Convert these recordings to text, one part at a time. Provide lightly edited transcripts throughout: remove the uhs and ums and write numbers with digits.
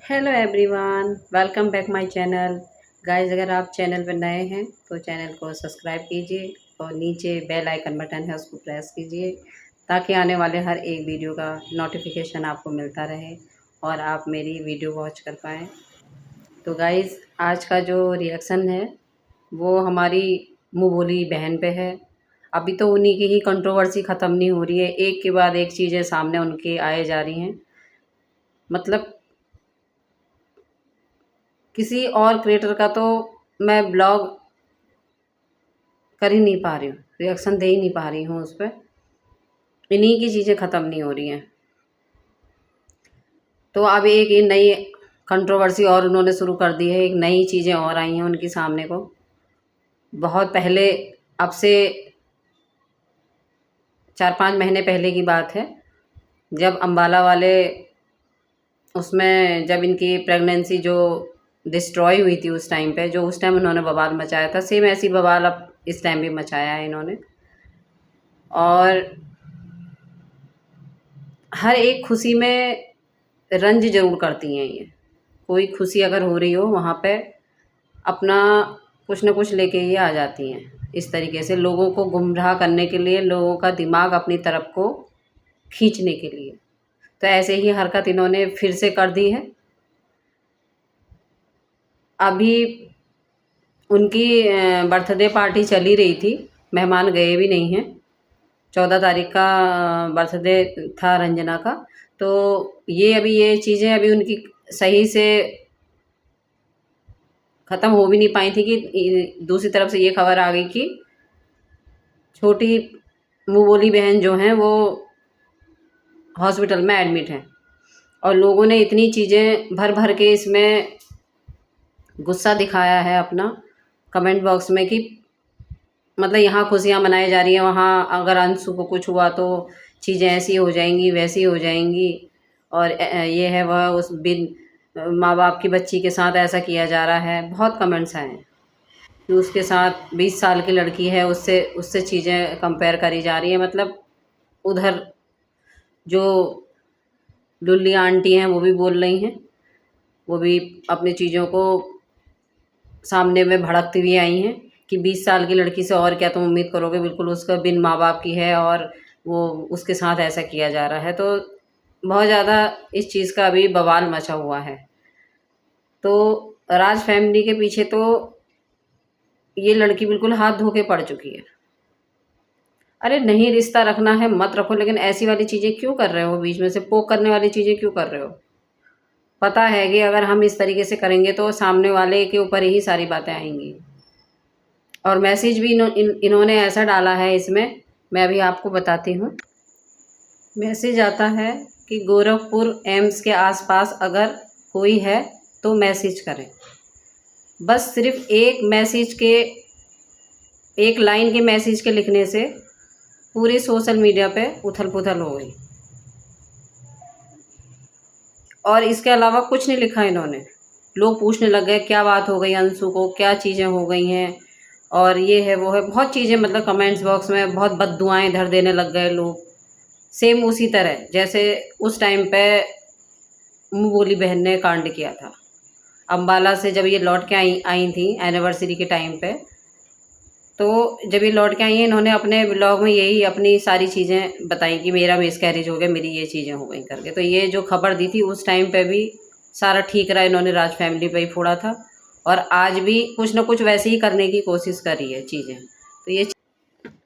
Hello everyone, welcome back my channel. Guys, अगर आप channel पर नए हैं तो चैनल को सब्सक्राइब कीजिए और नीचे बेल आइकन बटन है उसको प्रेस कीजिए ताकि आने वाले हर एक वीडियो का नोटिफिकेशन आपको मिलता रहे और आप मेरी वीडियो वॉच कर पाएँ। तो गाइस, आज का जो रिएक्शन है वो हमारी मुँह बोली बहन पे है। अभी तो उन्हीं की ही कंट्रोवर्सी ख़त्म नहीं हो रही है, एक के बाद एक चीज़ें सामने उनके आए जा रही हैं। मतलब किसी और क्रिएटर का तो मैं ब्लॉग कर ही नहीं पा रही हूँ, रिएक्शन दे ही नहीं पा रही हूँ उस पे। इन्हीं की चीज़ें ख़त्म नहीं हो रही हैं। तो अब एक ये नई कंट्रोवर्सी और उन्होंने शुरू कर दी है, एक नई चीज़ें और आई हैं उनके सामने को। बहुत पहले, अब से 4-5 महीने पहले की बात है, जब अम्बाला वाले उसमें जब इनकी प्रेगनेंसी जो डिस्ट्रॉय हुई थी उस टाइम पे, जो उस टाइम उन्होंने बवाल मचाया था, सेम ऐसी बवाल अब इस टाइम भी मचाया है इन्होंने। और हर एक खुशी में रंज ज़रूर करती हैं ये। कोई खुशी अगर हो रही हो वहाँ पे अपना कुछ न कुछ लेके ही आ जाती हैं। इस तरीके से लोगों को गुमराह करने के लिए, लोगों का दिमाग अपनी तरफ को खींचने के लिए। तो ऐसे ही हरकत इन्होंने फिर से कर दी है। अभी उनकी बर्थडे पार्टी चली रही थी, मेहमान गए भी नहीं हैं। 14 तारीख का बर्थडे था रंजना का। तो ये अभी ये चीज़ें अभी उनकी सही से ख़त्म हो भी नहीं पाई थी कि दूसरी तरफ से ये खबर आ गई कि छोटी मुँह बोली बहन जो हैं वो हॉस्पिटल में एडमिट हैं। और लोगों ने इतनी चीज़ें भर भर के इसमें गुस्सा दिखाया है अपना कमेंट बॉक्स में कि मतलब यहाँ खुशियाँ मनाई जा रही हैं, वहाँ अगर अंशु को कुछ हुआ तो चीज़ें ऐसी हो जाएंगी, वैसी हो जाएंगी। और ये है वह उस बिन माँ बाप की बच्ची के साथ ऐसा किया जा रहा है। बहुत कमेंट्स आए हैं कि उसके साथ 20 साल की लड़की है, उससे उससे चीज़ें कंपेयर करी जा रही हैं। मतलब उधर जो लुल्ली आंटी हैं वो भी बोल रही हैं, वो भी अपनी चीज़ों को सामने में भड़कती हुई आई हैं कि 20 साल की लड़की से और क्या तुम उम्मीद करोगे, बिल्कुल उसका बिन माँ बाप की है और वो उसके साथ ऐसा किया जा रहा है। तो बहुत ज़्यादा इस चीज़ का अभी बवाल मचा हुआ है। तो राज फैमिली के पीछे तो ये लड़की बिल्कुल हाथ धो के पड़ चुकी है। अरे नहीं, रिश्ता रखना है मत रखो, लेकिन ऐसी वाली चीज़ें क्यों कर रहे हो, बीच में से पोक करने वाली चीज़ें क्यों कर रहे हो। पता है कि अगर हम इस तरीके से करेंगे तो सामने वाले के ऊपर ही सारी बातें आएंगी। और मैसेज भी इन्होंने ऐसा डाला है इसमें, मैं अभी आपको बताती हूँ। मैसेज आता है कि गोरखपुर एम्स के आसपास अगर कोई है तो मैसेज करें। बस सिर्फ एक मैसेज के, एक लाइन के मैसेज के लिखने से पूरी सोशल मीडिया पे उथल पुथल हो गई। और इसके अलावा कुछ नहीं लिखा इन्होंने। लोग पूछने लग गए क्या बात हो गई अंशु को, क्या चीज़ें हो गई हैं, और ये है वो है, बहुत चीज़ें। मतलब कमेंट्स बॉक्स में बहुत बद्दुआएं इधर देने लग गए लोग। सेम उसी तरह जैसे उस टाइम पे मुँह बोली बहन ने कांड किया था अम्बाला से, जब ये लौट के आई थी एनिवर्सरी के टाइम पे। तो जब ये लौट के आई हैं, इन्होंने अपने ब्लॉग में यही अपनी सारी चीज़ें बताई कि मेरा मिसकैरेज हो गया, मेरी ये चीज़ें हो गई करके। तो ये जो खबर दी थी उस टाइम पे भी सारा ठीक रहा, इन्होंने राज फैमिली पे ही फोड़ा था। और आज भी कुछ ना कुछ वैसे ही करने की कोशिश करी है चीज़ें। तो ये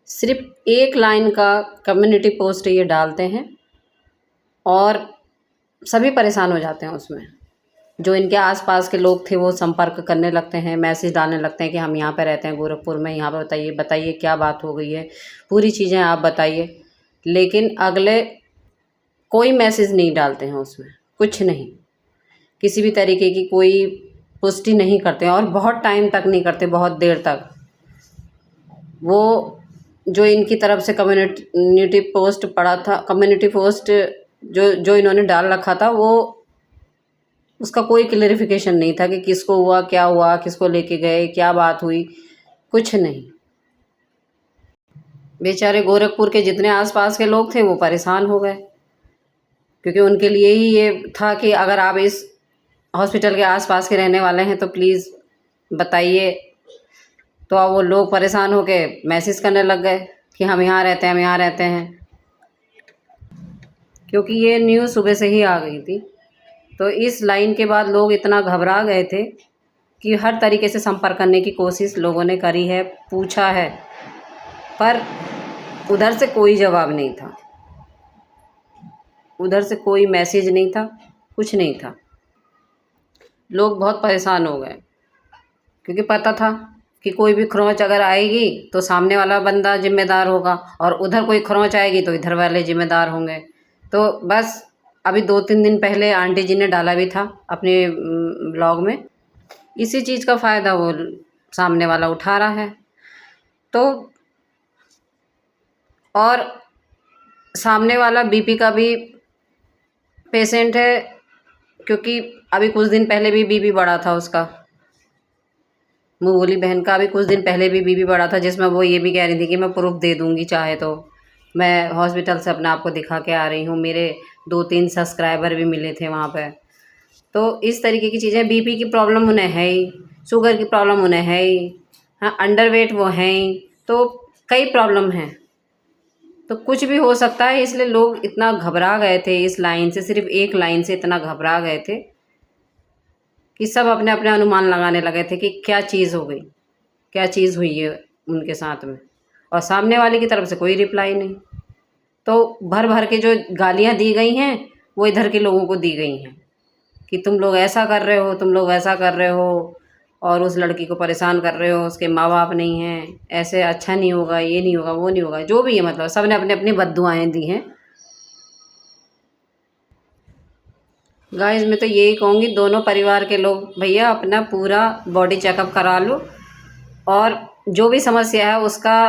सिर्फ एक लाइन का कम्युनिटी पोस्ट ये डालते हैं और सभी परेशान हो जाते हैं उसमें। जो इनके आसपास के लोग थे वो संपर्क करने लगते हैं, मैसेज डालने लगते हैं कि हम यहाँ पे रहते हैं गोरखपुर में, यहाँ पे बताइए बताइए क्या बात हो गई है, पूरी चीज़ें आप बताइए। लेकिन अगले कोई मैसेज नहीं डालते हैं उसमें, कुछ नहीं, किसी भी तरीके की कोई पुष्टि नहीं करते हैं। और बहुत टाइम तक नहीं करते, बहुत देर तक। वो जो इनकी तरफ से कम्युनिटी पोस्ट पड़ा था, कम्युनिटी पोस्ट जो जो इन्होंने डाल रखा था, वो उसका कोई क्लेरिफिकेशन नहीं था कि किसको हुआ, क्या हुआ, किसको लेके गए, क्या बात हुई, कुछ नहीं। बेचारे गोरखपुर के जितने आसपास के लोग थे वो परेशान हो गए, क्योंकि उनके लिए ही ये था कि अगर आप इस हॉस्पिटल के आसपास के रहने वाले हैं तो प्लीज़ बताइए। तो अब वो लोग परेशान होके मैसेज करने लग गए कि हम यहाँ रहते हैं, हम यहाँ रहते हैं, क्योंकि ये न्यूज़ सुबह से ही आ गई थी। तो इस लाइन के बाद लोग इतना घबरा गए थे कि हर तरीके से संपर्क करने की कोशिश लोगों ने करी है, पूछा है, पर उधर से कोई जवाब नहीं था, उधर से कोई मैसेज नहीं था, कुछ नहीं था। लोग बहुत परेशान हो गए क्योंकि पता था कि कोई भी खरोंच अगर आएगी तो सामने वाला बंदा जिम्मेदार होगा, और उधर कोई खरोंच आएगी तो इधर वाले जिम्मेदार होंगे। तो बस अभी 2-3 दिन पहले आंटी जी ने डाला भी था अपने ब्लॉग में, इसी चीज़ का फ़ायदा वो सामने वाला उठा रहा है। तो और सामने वाला बीपी का भी पेशेंट है, क्योंकि अभी कुछ दिन पहले भी बीपी बढ़ा था उसका, मुँह बोली बहन का अभी कुछ दिन पहले भी बीपी बढ़ा था, जिसमें वो ये भी कह रही थी कि मैं प्रूफ दे दूँगी चाहे तो, मैं हॉस्पिटल से अपने आप को दिखा के आ रही हूँ, मेरे 2-3 सब्सक्राइबर भी मिले थे वहाँ पे। तो इस तरीके की चीज़ें, बीपी की प्रॉब्लम उन्हें है ही, शुगर की प्रॉब्लम उन्हें है ही, हाँ अंडरवेट वो हैं ही, तो कई प्रॉब्लम हैं, तो कुछ भी हो सकता है। इसलिए लोग इतना घबरा गए थे इस लाइन से, सिर्फ एक लाइन से इतना घबरा गए थे कि सब अपने अपने अनुमान लगाने लगे थे कि क्या चीज़ हो गई, क्या चीज़ हुई है उनके साथ में, और सामने वाले की तरफ से कोई रिप्लाई नहीं। तो भर भर के जो गालियाँ दी गई हैं वो इधर के लोगों को दी गई हैं कि तुम लोग ऐसा कर रहे हो, तुम लोग वैसा कर रहे हो, और उस लड़की को परेशान कर रहे हो, उसके माँ बाप नहीं हैं, ऐसे अच्छा नहीं होगा, ये नहीं होगा, वो नहीं होगा, जो भी है, मतलब सब ने अपने अपनी बद्दुआएँ दी हैं। गाइस मैं तो यही कहूँगी, दोनों परिवार के लोग भैया अपना पूरा बॉडी चेकअप करा लो, और जो भी समस्या है उसका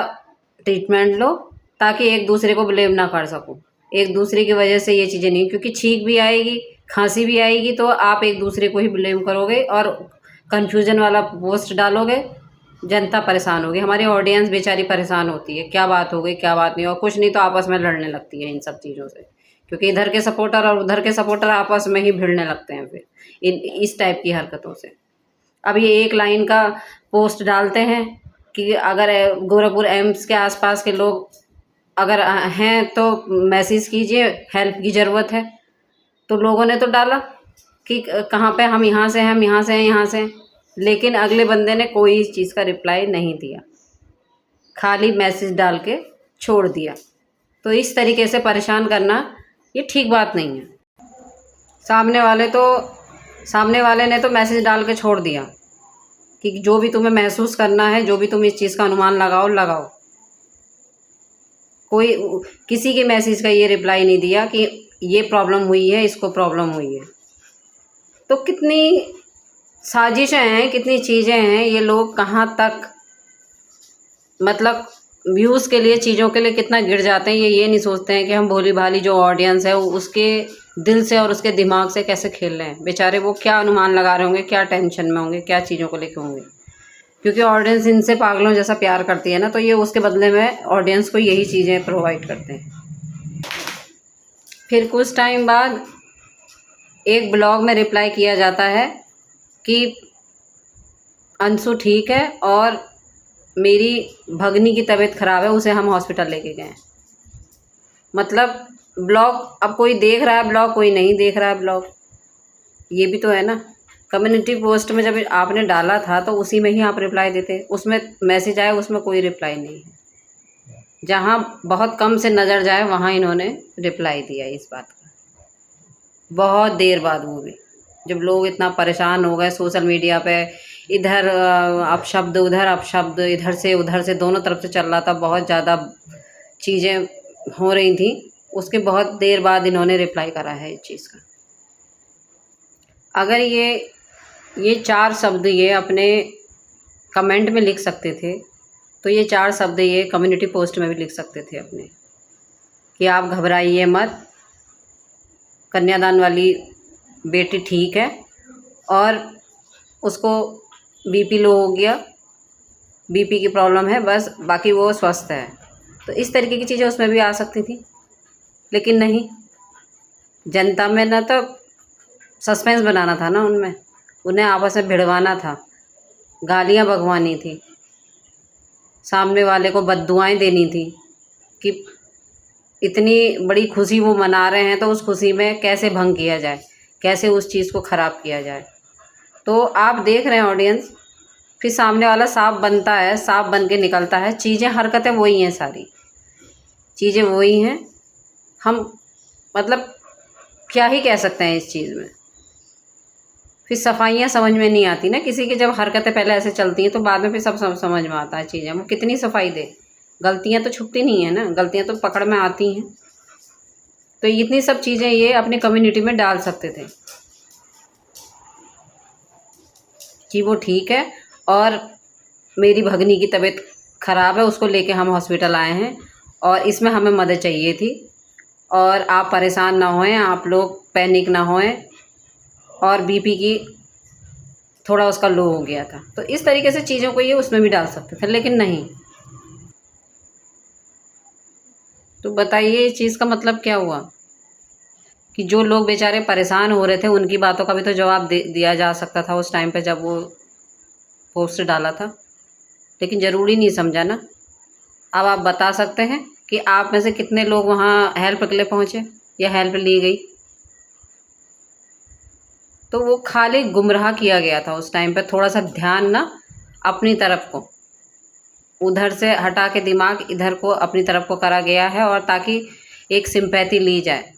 ट्रीटमेंट लो, ताकि एक दूसरे को ब्लेम ना कर सको। एक दूसरे की वजह से ये चीज़ें नहीं, क्योंकि छींक भी आएगी, खांसी भी आएगी, तो आप एक दूसरे को ही ब्लेम करोगे और कन्फ्यूजन वाला पोस्ट डालोगे, जनता परेशान होगी, हमारी ऑडियंस बेचारी परेशान होती है, क्या बात हो गई, क्या बात नहीं, और कुछ नहीं तो आपस में लड़ने लगती है इन सब चीज़ों से, क्योंकि इधर के सपोर्टर और उधर के सपोर्टर आपस में ही भिड़ने लगते हैं फिर इस टाइप की हरकतों से। अब ये एक लाइन का पोस्ट डालते हैं कि अगर गोरखपुर एम्स के आसपास के लोग अगर हैं तो मैसेज कीजिए, हेल्प की ज़रूरत है। तो लोगों ने तो डाला कि कहाँ पे, हम यहाँ से हैं, हम यहाँ से हैं, यहाँ से हैं, लेकिन अगले बंदे ने कोई इस चीज़ का रिप्लाई नहीं दिया, खाली मैसेज डाल के छोड़ दिया। तो इस तरीके से परेशान करना ये ठीक बात नहीं है। सामने वाले ने तो मैसेज डाल के छोड़ दिया कि जो भी तुम्हें महसूस करना है, जो भी तुम इस चीज़ का अनुमान लगाओ। कोई किसी के मैसेज का ये रिप्लाई नहीं दिया कि ये प्रॉब्लम हुई है, इसको प्रॉब्लम हुई है। तो कितनी साजिशें हैं, कितनी चीज़ें हैं, ये लोग कहाँ तक मतलब व्यूज़ के लिए, चीज़ों के लिए कितना गिर जाते हैं। ये नहीं सोचते हैं कि हम भोली भाली जो ऑडियंस है उसके दिल से और उसके दिमाग से कैसे खेल रहे हैं। बेचारे वो क्या अनुमान लगा रहे होंगे, क्या टेंशन में होंगे, क्या चीज़ों को लेके होंगे, क्योंकि ऑडियंस इनसे पागलों जैसा प्यार करती है ना, तो ये उसके बदले में ऑडियंस को यही चीज़ें प्रोवाइड करते हैं। फिर कुछ टाइम बाद एक ब्लॉग में रिप्लाई किया जाता है कि अंशु ठीक है और मेरी भगनी की तबीयत ख़राब है, उसे हम हॉस्पिटल लेके गए। मतलब ब्लॉग अब कोई देख रहा है ब्लॉग, कोई नहीं देख रहा है ब्लॉग, ये भी तो है ना। कम्युनिटी पोस्ट में जब आपने डाला था तो उसी में ही आप रिप्लाई देते, उसमें मैसेज आया, उसमें कोई रिप्लाई नहीं है। जहाँ बहुत कम से नज़र जाए वहाँ इन्होंने रिप्लाई दिया इस बात का, बहुत देर बाद, वो भी जब लोग इतना परेशान हो गए सोशल मीडिया पे, इधर अपशब्द, उधर अपशब्द, इधर से उधर से दोनों तरफ से चल रहा था, बहुत ज़्यादा चीज़ें हो रही थी, उसके बहुत देर बाद इन्होंने रिप्लाई करा है इस चीज़ का। अगर ये 4 शब्द ये अपने कमेंट में लिख सकते थे, तो ये 4 शब्द ये कम्युनिटी पोस्ट में भी लिख सकते थे अपने, कि आप घबराइए मत, कन्यादान वाली बेटी ठीक है और उसको बीपी लो हो गया, बीपी की प्रॉब्लम है बस, बाकी वो स्वस्थ है। तो इस तरीके की चीज़ें उसमें भी आ सकती थी, लेकिन नहीं, जनता में न तो सस्पेंस बनाना था ना उनमें, उन्हें आपस में भिड़वाना था, गालियाँ बकवानी थी, सामने वाले को बद्दुआएँ देनी थी कि इतनी बड़ी खुशी वो मना रहे हैं तो उस खुशी में कैसे भंग किया जाए, कैसे उस चीज़ को ख़राब किया जाए। तो आप देख रहे हैं ऑडियंस, फिर सामने वाला सांप बनता है, सांप बन के निकलता है, चीज़ें हरकतें वही हैं, सारी चीज़ें वही हैं। हम मतलब क्या ही कह सकते हैं इस चीज़ में। फिर सफाइयाँ समझ में नहीं आती ना किसी की, जब हरकतें पहले ऐसे चलती हैं तो बाद में फिर सब समझ में आता है चीज़ें। वो कितनी सफाई दे, गलतियाँ तो छुपती नहीं है ना, गलतियाँ तो पकड़ में आती हैं। तो इतनी सब चीज़ें ये अपनी कम्युनिटी में डाल सकते थे कि वो ठीक है और मेरी भगनी की तबीयत ख़राब है, उसको लेके हम हॉस्पिटल आए हैं और इसमें हमें मदद चाहिए थी, और आप परेशान ना होएं, आप लोग पैनिक ना होएं, और बीपी की थोड़ा उसका लो हो गया था। तो इस तरीके से चीज़ों को ये उसमें भी डाल सकते थे, लेकिन नहीं। तो बताइए इस चीज़ का मतलब क्या हुआ कि जो लोग बेचारे परेशान हो रहे थे उनकी बातों का भी तो जवाब दिया जा सकता था उस टाइम पे जब वो पोस्ट डाला था, लेकिन ज़रूरी नहीं समझा ना। अब आप बता सकते हैं कि आप में से कितने लोग वहाँ हेल्प के लिए पहुँचे या हेल्प ली गई। तो वो खाली गुमराह किया गया था उस टाइम पे, थोड़ा सा ध्यान ना अपनी तरफ को, उधर से हटा के दिमाग इधर को अपनी तरफ को करा गया है, और ताकि एक सिंपैथी ली जाए।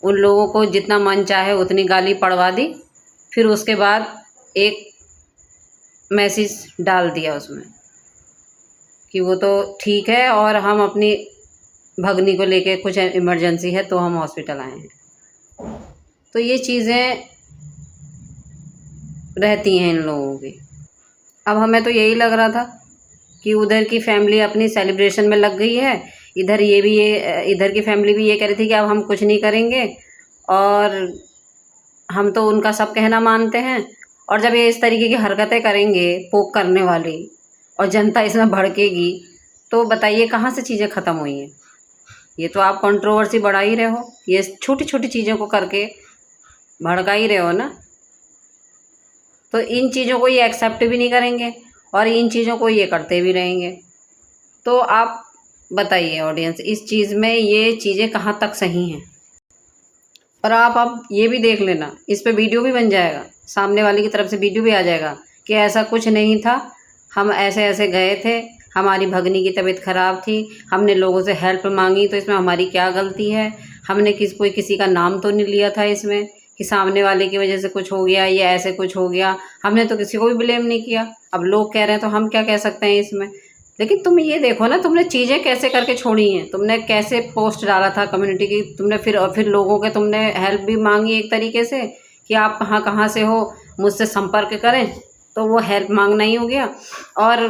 उन लोगों को जितना मन चाहे उतनी गाली पड़वा दी, फिर उसके बाद एक मैसेज डाल दिया उसमें कि वो तो ठीक है और हम अपनी भगनी को लेके कुछ इमरजेंसी है तो हम हॉस्पिटल आए हैं। तो ये चीज़ें रहती हैं इन लोगों की। अब हमें तो यही लग रहा था कि उधर की फैमिली अपनी सेलिब्रेशन में लग गई है, इधर की फैमिली भी ये कह रही थी कि अब हम कुछ नहीं करेंगे और हम तो उनका सब कहना मानते हैं। और जब ये इस तरीके की हरकतें करेंगे पोक करने वाली और जनता इसमें भड़केगी, तो बताइए कहाँ से चीज़ें ख़त्म हुई हैं। ये तो आप कंट्रोवर्सी बढ़ा ही रहे हो, ये छोटी छोटी चीज़ों को करके भड़का ही रहे हो ना। तो इन चीज़ों को ये एक्सेप्ट भी नहीं करेंगे और इन चीज़ों को ये करते भी रहेंगे। तो आप बताइए ऑडियंस, इस चीज़ में ये चीज़ें कहाँ तक सही हैं। और आप अब ये भी देख लेना, इस पे वीडियो भी बन जाएगा, सामने वाले की तरफ से वीडियो भी आ जाएगा कि ऐसा कुछ नहीं था, हम ऐसे ऐसे गए थे, हमारी भगनी की तबीयत ख़राब थी, हमने लोगों से हेल्प मांगी, तो इसमें हमारी क्या गलती है, हमने किसी का नाम तो नहीं लिया था इसमें कि सामने वाले की वजह से कुछ हो गया या ऐसे कुछ हो गया, हमने तो किसी को भी ब्लेम नहीं किया। अब लोग कह रहे हैं तो हम क्या कह सकते हैं इसमें। लेकिन तुम ये देखो ना, तुमने चीज़ें कैसे करके छोड़ी हैं, तुमने कैसे पोस्ट डाला था कम्युनिटी की, तुमने फिर लोगों के तुमने हेल्प भी मांगी एक तरीके से कि आप कहाँ कहाँ से हो, मुझसे संपर्क करें, तो वो हेल्प मांगना ही हो गया। और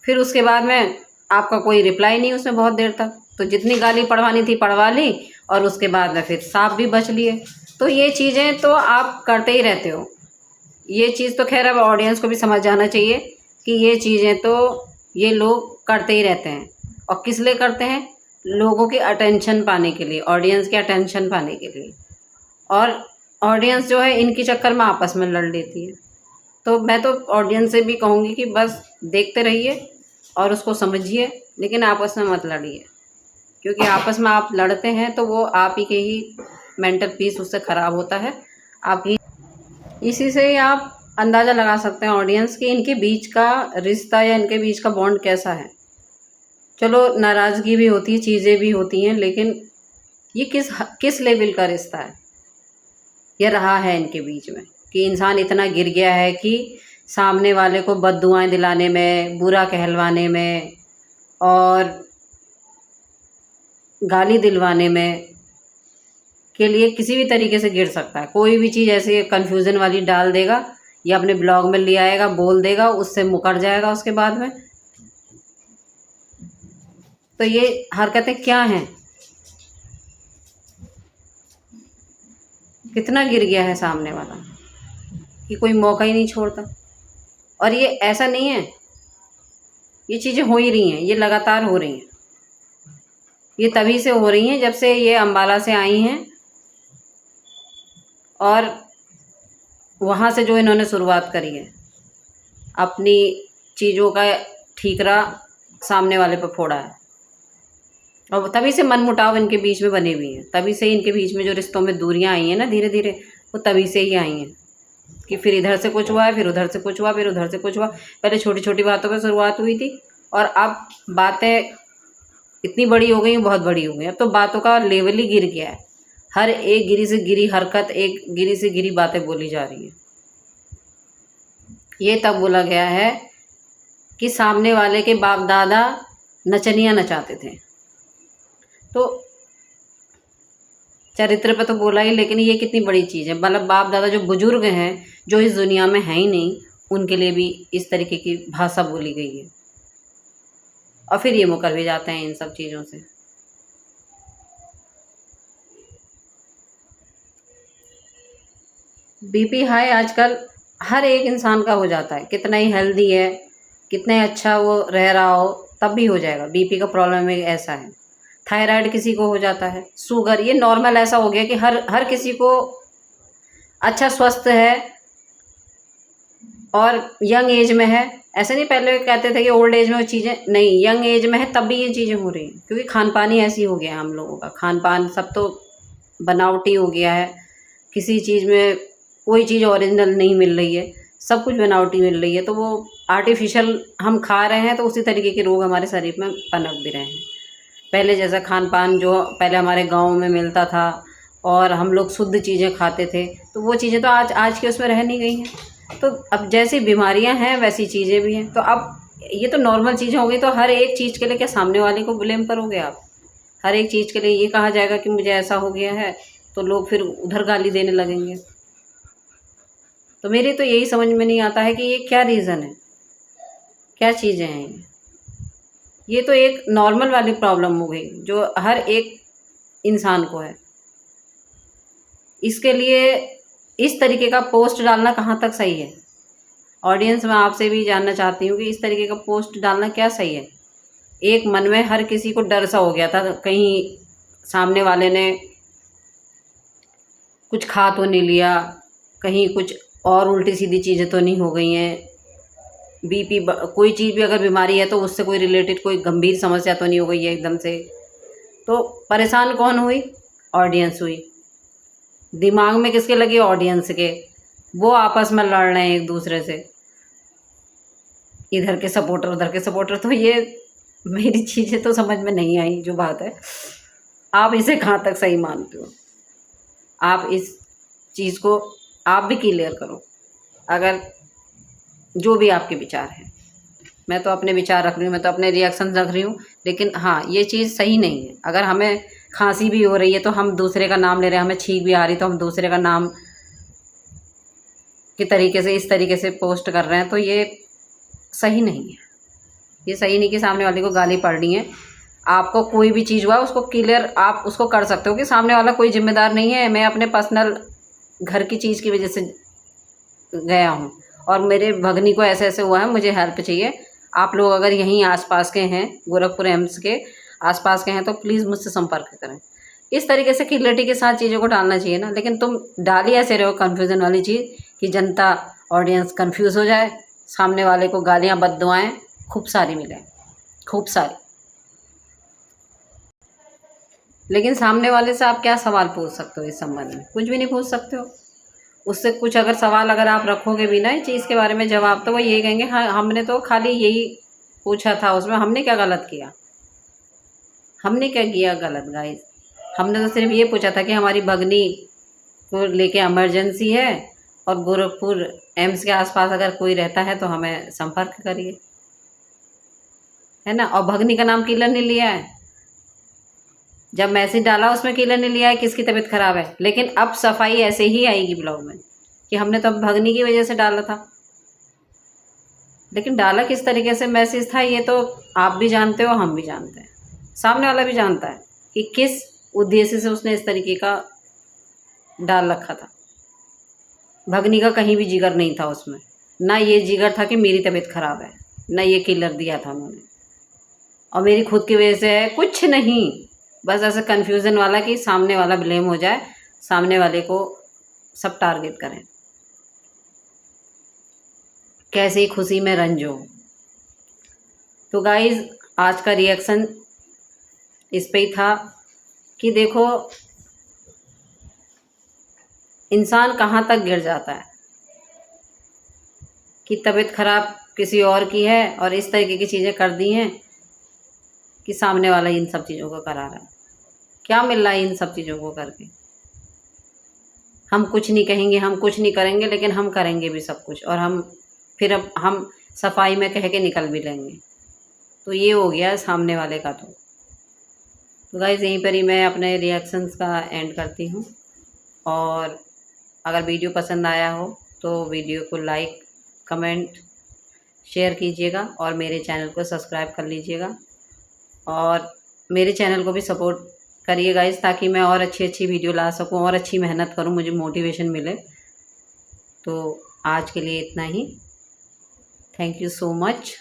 फिर उसके बाद में आपका कोई रिप्लाई नहीं उसमें बहुत देर तक, तो जितनी गाली पढ़वानी थी पढ़वा ली, और उसके बाद में फिर सांप भी बच लिए। तो ये चीज़ें तो आप करते ही रहते हो। ये चीज़ तो खैर अब ऑडियंस को भी समझ जाना चाहिए कि ये चीज़ें तो ये लोग करते ही रहते हैं। और किस लिए करते हैं? लोगों की अटेंशन पाने के लिए, ऑडियंस की अटेंशन पाने के लिए। और ऑडियंस जो है इनके चक्कर में आपस में लड़ लेती है। तो मैं तो ऑडियंस से भी कहूँगी कि बस देखते रहिए और उसको समझिए, लेकिन आपस में मत लड़िए, क्योंकि आपस में आप लड़ते हैं तो वो आप ही के ही मेंटल पीस उससे ख़राब होता है आपकी। इसी से ही आप अंदाज़ा लगा सकते हैं ऑडियंस कि इनके बीच का रिश्ता या इनके बीच का बॉन्ड कैसा है। चलो नाराज़गी भी होती है, चीज़ें भी होती हैं, लेकिन ये किस लेवल का रिश्ता है ये रहा है इनके बीच में कि इंसान इतना गिर गया है कि सामने वाले को बद्दुआएं दिलाने में, बुरा कहलवाने में और गाली दिलवाने में के लिए किसी भी तरीके से गिर सकता है। कोई भी चीज़ ऐसे कन्फ्यूज़न वाली डाल देगा या अपने ब्लॉग में ले आएगा, बोल देगा, उससे मुकर जाएगा उसके बाद में। तो ये हरकतें क्या हैं, कितना गिर गया है सामने वाला कि कोई मौका ही नहीं छोड़ता। और ये ऐसा नहीं है, ये चीज़ें हो ही रही हैं, ये लगातार हो रही हैं। ये तभी से हो रही हैं जब से ये अम्बाला से आई हैं और वहाँ से जो इन्होंने शुरुआत करी है, अपनी चीज़ों का ठीकरा सामने वाले पर फोड़ा है, और तभी से मनमुटाव इनके बीच में बने हुए हैं। तभी से इनके बीच में जो रिश्तों में दूरियां आई हैं ना, धीरे धीरे, वो तभी से ही आई हैं कि फिर इधर से कुछ हुआ है, फिर उधर से कुछ हुआ, फिर उधर से कुछ हुआ। पहले छोटी छोटी बातों पर शुरुआत हुई थी, और अब बातें इतनी बड़ी हो गई, बहुत बड़ी हो गई। अब तो बातों का लेवल ही गिर गया है। हर एक गिरी से गिरी हरकत, एक गिरी से गिरी बातें बोली जा रही हैं। ये तब बोला गया है कि सामने वाले के बाप दादा नचनियाँ नचाते थे। तो चरित्र पे तो बोला ही, लेकिन ये कितनी बड़ी चीज़ है। मतलब बाप दादा जो बुजुर्ग हैं, जो इस दुनिया में हैं ही नहीं, उनके लिए भी इस तरीके की भाषा बोली गई है, और फिर ये मुकर भी जाते हैं इन सब चीज़ों से। बीपी हाई आजकल हर एक इंसान का हो जाता है, कितना ही हेल्दी है, कितना ही अच्छा वो रह रहा हो, तब भी हो जाएगा। बीपी का प्रॉब्लम एक ऐसा है। थायराइड किसी को हो जाता है, शुगर, ये नॉर्मल ऐसा हो गया कि हर हर किसी को अच्छा स्वस्थ है और यंग एज में है। ऐसे नहीं पहले कहते थे कि ओल्ड एज में वो चीज़ें नहीं, यंग एज में है तब भी ये चीज़ें हो रही हैं, क्योंकि खान पान ही ऐसी हो गया है हम लोगों का। खान पान सब तो बनावटी हो गया है, किसी चीज़ में कोई चीज़ ओरिजिनल नहीं मिल रही है, सब कुछ बनावटी मिल रही है। तो वो आर्टिफिशियल हम खा रहे हैं, तो उसी तरीके के रोग हमारे शरीर में पनप भी रहे हैं। पहले जैसा खान पान जो पहले हमारे गाँव में मिलता था और हम लोग शुद्ध चीज़ें खाते थे, तो वो चीज़ें तो आज के उसमें रह नहीं गई हैं। तो अब जैसी बीमारियां हैं वैसी चीज़ें भी हैं। तो अब ये तो नॉर्मल चीज़ें हो गई, तो हर एक चीज़ के लिए क्या सामने वाले को ब्लेम करोगे आप? हर एक चीज़ के लिए ये कहा जाएगा कि मुझे ऐसा हो गया है, तो लोग फिर उधर गाली देने लगेंगे। तो मेरी तो यही समझ में नहीं आता है कि ये क्या रीज़न है, क्या चीज़ें हैं ये तो एक नॉर्मल वाली प्रॉब्लम हो गई जो हर एक इंसान को है। इसके लिए इस तरीके का पोस्ट डालना कहाँ तक सही है? ऑडियंस, मैं आपसे भी जानना चाहती हूँ कि इस तरीके का पोस्ट डालना क्या सही है? एक मन में हर किसी को डर सा हो गया था, कहीं सामने वाले ने कुछ खा तो नहीं लिया, कहीं कुछ और उल्टी सीधी चीज़ें तो नहीं हो गई हैं, बीपी कोई चीज़ भी अगर बीमारी है तो उससे कोई रिलेटेड कोई गंभीर समस्या तो नहीं हो गई है एकदम से। तो परेशान कौन हुई? ऑडियंस हुई। दिमाग में किसके लगी? ऑडियंस के। वो आपस में लड़ रहे हैं एक दूसरे से, इधर के सपोर्टर उधर के सपोर्टर। तो ये मेरी चीज़ें तो समझ में नहीं आई जो बात है। आप इसे कहाँ तक सही मानते हो? आप इस चीज़ को आप भी क्लियर करो, अगर जो भी आपके विचार हैं। मैं तो अपने विचार रख रही हूँ, मैं तो अपने रिएक्शन रख रही हूँ, लेकिन हाँ, ये चीज़ सही नहीं है। अगर हमें खांसी भी हो रही है तो हम दूसरे का नाम ले रहे हैं, हमें छींक भी आ रही तो हम दूसरे का नाम के तरीके से इस तरीके से पोस्ट कर रहे हैं, तो ये सही नहीं है। ये सही नहीं कि सामने वाले को गाली पड़ रही है। आपको कोई भी चीज़ हुआ उसको क्लियर आप उसको कर सकते हो कि सामने वाला कोई जिम्मेदार नहीं है, मैं अपने पर्सनल घर की चीज़ की वजह से गया हूँ और मेरे भगनी को ऐसे ऐसे हुआ है, मुझे हेल्प चाहिए। आप लोग अगर यहीं आसपास के हैं, गोरखपुर एम्स के आसपास के हैं, तो प्लीज़ मुझसे संपर्क करें। इस तरीके से क्लियरिटी के साथ चीज़ों को डालना चाहिए ना। लेकिन तुम डाली ऐसे रहो कन्फ्यूज़न वाली चीज़ कि जनता ऑडियंस कन्फ्यूज़ हो जाए, सामने वाले को गालियाँ बद्दुआएँ खूब सारी मिलें, खूब सारी। लेकिन सामने वाले से आप क्या सवाल पूछ सकते हो इस संबंध में? कुछ भी नहीं पूछ सकते हो उससे। कुछ अगर सवाल अगर आप रखोगे भी ना इस चीज़ के बारे में जवाब, तो वो यही कहेंगे हाँ हमने तो खाली यही पूछा था, उसमें हमने क्या गलत किया? हमने क्या किया गलत गाइस? हमने तो सिर्फ ये पूछा था कि हमारी भगनी को लेके इमरजेंसी है और गोरखपुर एम्स के आसपास अगर कोई रहता है तो हमें संपर्क करिए, है ना। और भगनी का नाम किलर नहीं लिया है, जब मैसेज डाला उसमें किलर नहीं लिया है किसकी तबीयत खराब है। लेकिन अब सफाई ऐसे ही आएगी ब्लॉग में कि हमने तो अब भगनी की वजह से डाला था। लेकिन डाला किस तरीके से मैसेज था ये तो आप भी जानते हो, हम भी जानते हैं, सामने वाला भी जानता है कि किस उद्देश्य से उसने इस तरीके का डाल रखा था। भगनी का कहीं भी जिगर नहीं था उसमें, ना ये जिगर था कि मेरी तबीयत खराब है, ना ये किलर दिया था उन्होंने। और मेरी खुद की वजह से है कुछ नहीं, बस ऐसा कन्फ्यूज़न वाला कि सामने वाला ब्लेम हो जाए, सामने वाले को सब टारगेट करें, कैसे खुशी में रंज हो। तो गाइज़ आज का रिएक्शन इस पे ही था कि देखो इंसान कहाँ तक गिर जाता है कि तबीयत ख़राब किसी और की है और इस तरीके की चीज़ें कर दी हैं कि सामने वाला इन सब चीज़ों को करा रहा है। क्या मिल रहा है इन सब चीज़ों को करके? हम कुछ नहीं कहेंगे, हम कुछ नहीं करेंगे, लेकिन हम करेंगे भी सब कुछ, और फिर अब हम सफाई में कह के निकल भी लेंगे। तो ये हो गया सामने वाले का। तो गाइज़ यहीं पर ही मैं अपने रिएक्शंस का एंड करती हूँ, और अगर वीडियो पसंद आया हो तो वीडियो को लाइक, कमेंट, शेयर कीजिएगा और मेरे चैनल को सब्सक्राइब कर लीजिएगा, और मेरे चैनल को भी सपोर्ट करिए गाइज़, ताकि मैं और अच्छी वीडियो ला सकूँ और अच्छी मेहनत करूँ, मुझे मोटिवेशन मिले। तो आज के लिए इतना ही। Thank you so much.